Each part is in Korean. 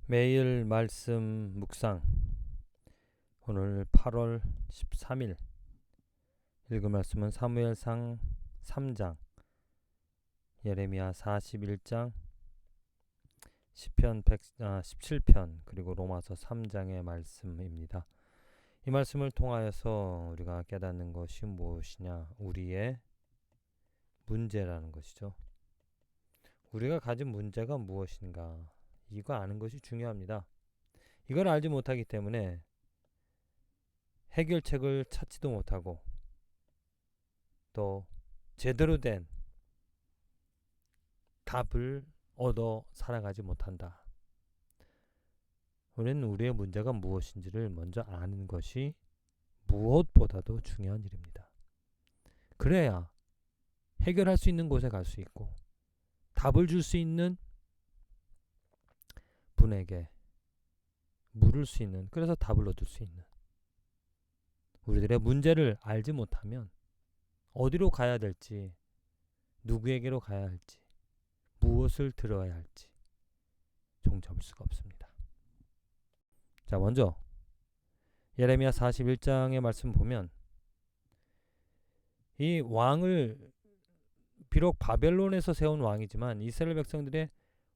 매일 말씀 묵상. 오늘 8월 13일 읽을 말씀은 사무엘상 3장, 예레미야 41장, 시편 17편, 그리고 로마서 3장의 말씀입니다. 이 말씀을 통하여서 우리가 깨닫는 것이 무엇이냐? 우리의 문제라는 것이죠. 우리가 가진 문제가 무엇인가? 이거 아는 것이 중요합니다. 이걸 알지 못하기 때문에 해결책을 찾지도 못하고 또 제대로 된 답을 얻어 살아가지 못한다. 우리는 우리의 문제가 무엇인지를 먼저 아는 것이 무엇보다도 중요한 일입니다. 그래야 해결할 수 있는 곳에 갈 수 있고 답을 줄 수 있는 분에게 물을 수 있는, 그래서 답을 얻을 수 있는, 우리들의 문제를 알지 못하면 어디로 가야 될지, 누구에게로 가야 할지, 무엇을 들어야 할지 종잡을 수가 없습니다. 자, 먼저 예레미야 41장의 말씀 보면 이 왕을 비록 바벨론에서 세운 왕이지만 이스라엘 백성들의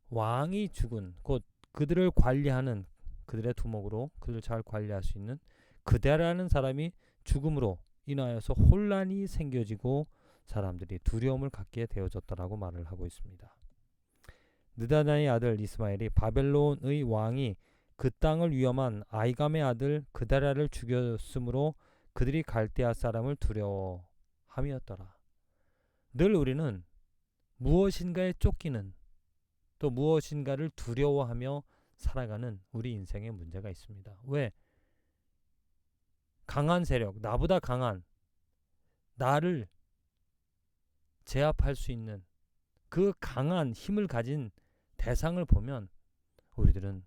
왕이 죽은, 곧 그들을 관리하는, 그들의 두목으로 그들을 잘 관리할 수 있는 그대라는 사람이 죽음으로 인하여서 혼란이 생겨지고 사람들이 두려움을 갖게 되어졌다라고 말을 하고 있습니다. 느다나의 아들 이스마엘이 바벨론의 왕이 그 땅을 위험한 아이감의 아들 그다라를 죽였으므로 그들이 갈대아 사람을 두려워함이었더라. 늘 우리는 무엇인가에 쫓기는, 또 무엇인가를 두려워하며 살아가는 우리 인생에 문제가 있습니다. 왜? 강한 세력, 나보다 강한, 나를 제압할 수 있는 그 강한 힘을 가진 대상을 보면 우리들은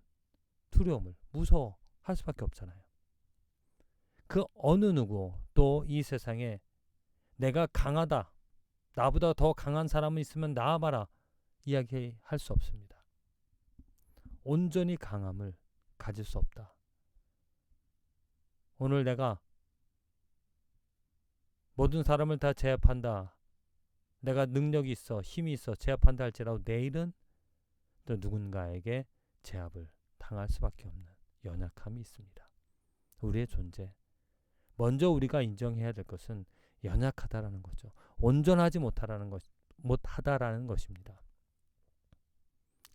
두려움을, 무서워할 수밖에 없잖아요. 그 어느 누구, 또 이 세상에 내가 강하다, 나보다 더 강한 사람이 있으면 나와봐라 이야기할 수 없습니다. 온전히 강함을 가질 수 없다. 오늘 내가 모든 사람을 다 제압한다, 내가 능력이 있어, 힘이 있어 제압한다 할지라도 내일은 또 누군가에게 제압을 당할 수밖에 없는 연약함이 있습니다. 우리의 존재, 먼저 우리가 인정해야 될 것은 연약하다라는 거죠. 온전하지 못하다라는 것입니다.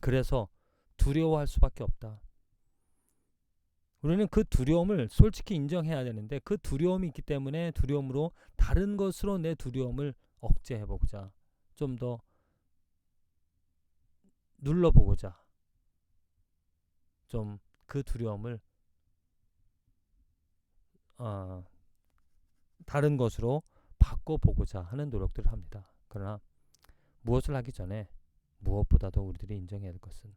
그래서 두려워할 수밖에 없다. 우리는 그 두려움을 솔직히 인정해야 되는데, 그 두려움이 있기 때문에 두려움으로 다른 것으로 내 두려움을 억제해보고자, 좀 더 눌러보고자, 좀 그 두려움을 다른 것으로 바꿔보고자 하는 노력들을 합니다. 그러나 무엇을 하기 전에 무엇보다도 우리들이 인정해야 할 것은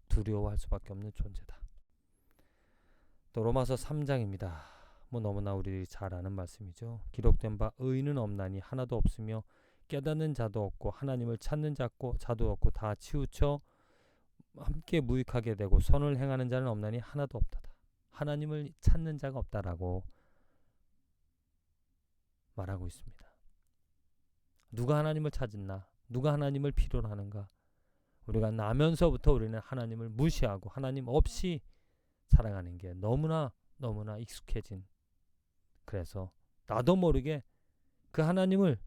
두려워할 수밖에 없는 존재다. 또 로마서 3장입니다. 너무나 우리들이 잘 아는 말씀이죠. 기록된 바 의인은 없나니 하나도 없으며 깨닫는 자도 없고 하나님을 찾는 자도 없고 다 치우쳐 함께 무익하게 되고 선을 행하는 자는 없나니 하나도 없다다. 하나님을 찾는 자가 없다라고 말하고 있습니다. 누가 하나님을 찾았나? 누가 하나님을 필요로 하는가? 우리가 나면서부터 우리는 하나님을 무시하고 하나님 없이 살아가는 게 너무나 익숙해진, 그래서 나도 모르게 그 하나님을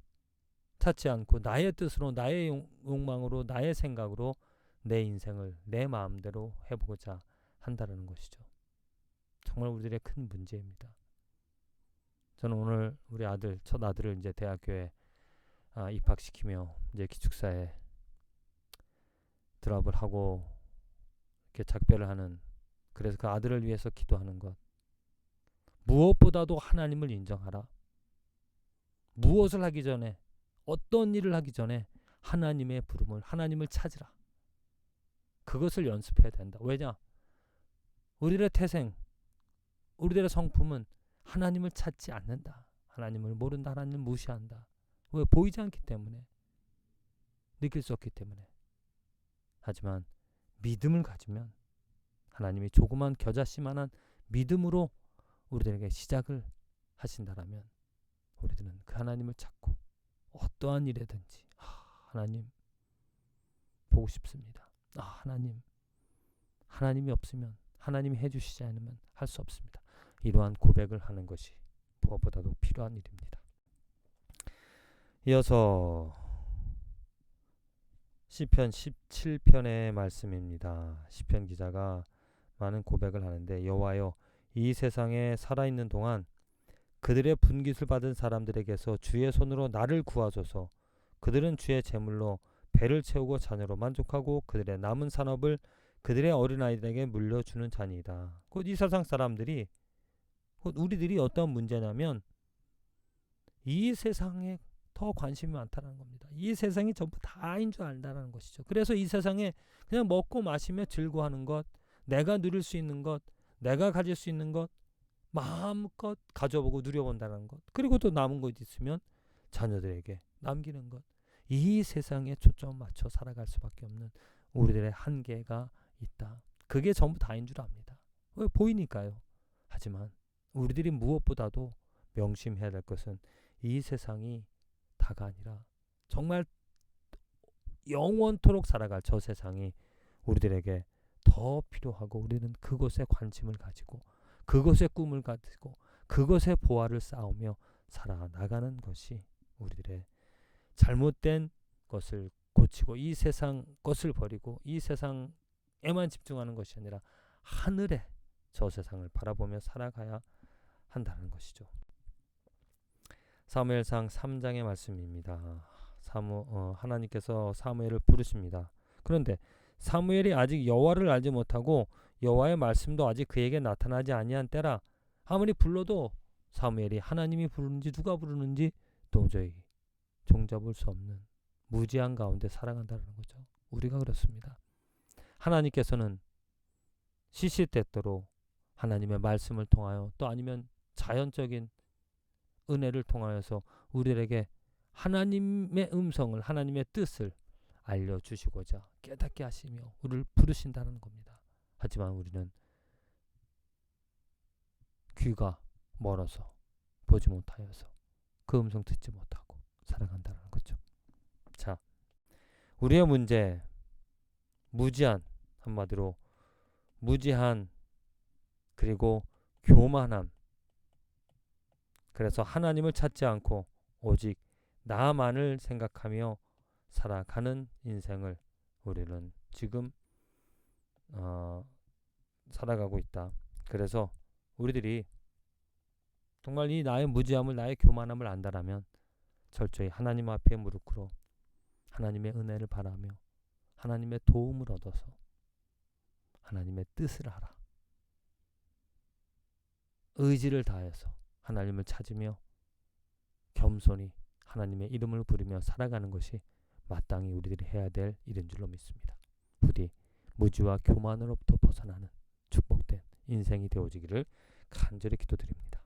찾지 않고 나의 뜻으로, 나의 욕망으로, 나의 생각으로 내 인생을 내 마음대로 해보고자 한다는 것이죠. 정말 우리들의 큰 문제입니다. 저는 오늘 우리 첫 아들을 이제 대학교에 입학시키며 이제 기숙사에 드랍을 하고 이렇게 작별을 하는, 그래서 그 아들을 위해서 기도하는 것, 무엇보다도 하나님을 인정하라. 무엇을 하기 전에, 어떤 일을 하기 전에 하나님의 부름을, 하나님을 찾으라. 그것을 연습해야 된다. 왜냐? 우리들의 태생, 우리들의 성품은 하나님을 찾지 않는다. 하나님을 모른다. 하나님을 무시한다. 왜? 보이지 않기 때문에, 느낄 수 없기 때문에. 하지만 믿음을 가지면 하나님이 조그만 겨자씨만한 믿음으로 우리들에게 시작을 하신다라면 우리들은 그 하나님을 찾고 어떠한 일이든지 하나님 보고 싶습니다. 하나님이 없으면, 하나님이 해주시지 않으면 할 수 없습니다. 이러한 고백을 하는 것이 무엇보다도 필요한 일입니다. 이어서 시편 17편의 말씀입니다. 시편 기자가 많은 고백을 하는데, 여호와여, 이 세상에 살아있는 동안 그들의 분깃을 받은 사람들에게서 주의 손으로 나를 구하소서. 그들은 주의 제물로 배를 채우고 자녀로 만족하고 그들의 남은 산업을 그들의 어린아이들에게 물려주는 자니이다. 곧 이 세상 사람들이, 곧 우리들이 어떤 문제냐면 이 세상에 더 관심이 많다는 겁니다. 이 세상이 전부 다인 줄 안다는 것이죠. 그래서 이 세상에 그냥 먹고 마시며 즐거워하는 것, 내가 누릴 수 있는 것, 내가 가질 수 있는 것 마음껏 가져보고 누려본다는 것, 그리고 또 남은 것 있으면 자녀들에게 남기는 것, 이 세상에 초점 맞춰 살아갈 수밖에 없는 우리들의 한계가 있다. 그게 전부 다인 줄 압니다. 왜? 보이니까요. 하지만 우리들이 무엇보다도 명심해야 될 것은 이 세상이 다가 아니라 정말 영원토록 살아갈 저 세상이 우리들에게 더 필요하고, 우리는 그곳에 관심을 가지고 그것의 꿈을 가지고 그것의 보화를 쌓으며 살아나가는 것이 우리들의 잘못된 것을 고치고 이 세상 것을 버리고 이 세상에만 집중하는 것이 아니라 하늘의 저 세상을 바라보며 살아가야 한다는 것이죠. 사무엘상 3장의 말씀입니다. 하나님께서 사무엘을 부르십니다. 그런데 사무엘이 아직 여호와를 알지 못하고 여호와의 말씀도 아직 그에게 나타나지 아니한 때라 아무리 불러도 사무엘이 하나님이 부르는지 누가 부르는지 도저히 종잡을 수 없는 무지한 가운데 살아간다는 거죠. 우리가 그렇습니다. 하나님께서는 시시때때로 하나님의 말씀을 통하여 또 아니면 자연적인 은혜를 통하여서 우리에게 하나님의 음성을, 하나님의 뜻을 알려주시고자 깨닫게 하시며 우리를 부르신다는 겁니다. 하지만 우리는 귀가 멀어서 보지 못하여서 그 음성 듣지 못하고 살아간다는 거죠. 자, 우리의 문제, 무지한, 한마디로 무지한, 그리고 교만함. 그래서 하나님을 찾지 않고 오직 나만을 생각하며 살아가는 인생을 우리는 지금 살아가고 있다. 그래서 우리들이 정말 이 나의 무지함을, 나의 교만함을 안다라면 철저히 하나님 앞에 무릎 꿇어 하나님의 은혜를 바라며 하나님의 도움을 얻어서 하나님의 뜻을 알아 의지를 다해서 하나님을 찾으며 겸손히 하나님의 이름을 부르며 살아가는 것이 마땅히 우리들이 해야 될 일인 줄로 믿습니다. 부디 무지와 교만으로부터 벗어나는 축복된 인생이 되어지기를 간절히 기도드립니다.